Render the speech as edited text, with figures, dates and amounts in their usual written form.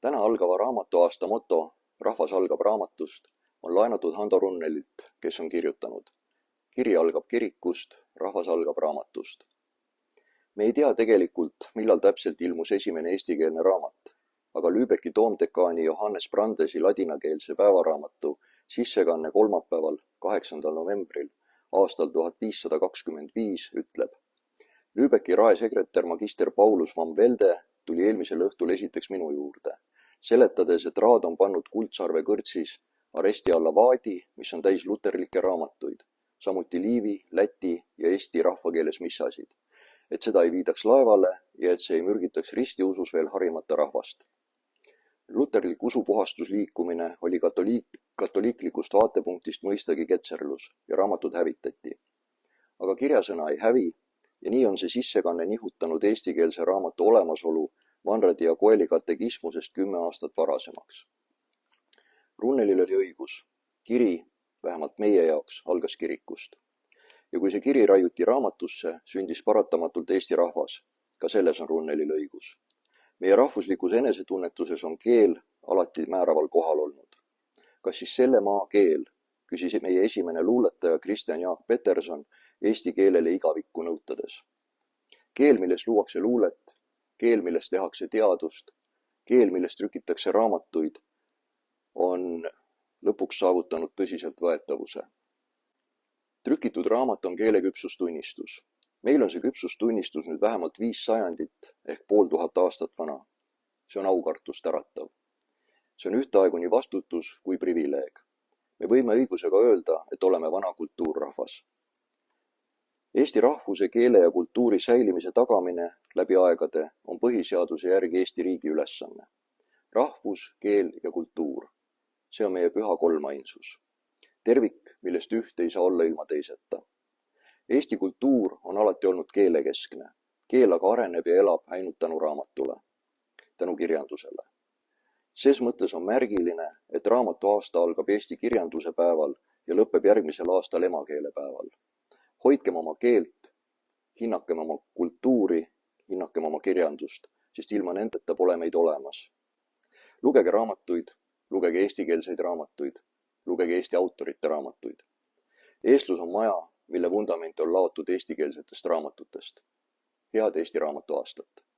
Täna algava raamatuaasta moto "Rahvas algab raamatust" on laenatud Hando Runnelilt, kes on kirjutanud: "Kiri algab kirikust, rahvas algab raamatust." Me ei tea tegelikult, millal täpselt ilmus esimene eestikeelne raamat, aga Lübecki toomdekaani Johannes Brandesi ladinakeelse päevaraamatu sissekanne kolmapäeval, 8. novembril aastal 1525 ütleb: Lübecki raesekretär magister Paulus van Velde tuli eelmisel õhtul esiteks minu juurde, seletades, et raad on pannud Kuldsarve kõrtsis aresti alla vaadi, mis on täis luterlikke raamatuid, samuti liivi, läti ja eesti rahvakeeles missasid, et seda ei viidaks laevale ja et see ei mürgitaks ristiusus veel harimata rahvast. Luterlik usupuhastusliikumine oli katoliiklikust vaatepunktist mõistagi ketserlus ja raamatud hävitati. Aga kirjasõna ei hävi ja nii on see sissekanne nihutanud eestikeelse raamatu olemasolu Vanradi ja Koeli katekismusest 10 aastat varasemaks. Runnelil oli õigus. Kiri, vähemalt meie jaoks, algas kirikust. Ja kui see kiri raiuti raamatusse, sündis paratamatult Eesti rahvas. Ka selles on Runnelil õigus. Meie rahvuslikus enesetunnetuses on keel alati määraval kohal olnud. Kas siis selle maa keel, küsis meie esimene luuletaja Kristjan Jaak Peterson eesti keelele igavikku nõutades. Keel, milles luuakse luulet, keel, milles tehakse teadust, keel, milles trükitakse raamatuid, on lõpuks saavutanud tõsiselt võetavuse. Trükitud raamat on keele küpsustunnistus. Meil on see küpsustunnistus nüüd vähemalt 5 sajandit ehk 500 aastat vana. See on aukartust äratav. See on ühtaegu nii vastutus kui privileeg. Me võime õigusega öelda, et oleme vana kultuurrahvas. Eesti rahvuse, keele ja kultuuri säilimise tagamine läbi aegade on põhiseaduse järgi Eesti riigi ülesanne. Rahvus, keel ja kultuur. See on meie püha kolmainsus. Tervik, millest üht ei saa olla ilma teiseta. Eesti kultuur on alati olnud keelekeskne. Keel aga areneb ja elab ainult tänu raamatule, tänu kirjandusele. Ses mõttes on märgiline, et raamatu aasta algab Eesti kirjanduse päeval ja lõpeb järgmisel aastal emakeelepäeval. Hoidkem oma keelt, hinnakem oma kultuuri, hinnakem oma kirjandust, sest ilma nendeta pole meid olemas. Lugege raamatuid, lugege eestikeelseid raamatuid, lugege Eesti autorite raamatuid. Eestlus on maja, mille vundament on laotud eestikeelsetest raamatutest. Head Eesti raamatu aastat!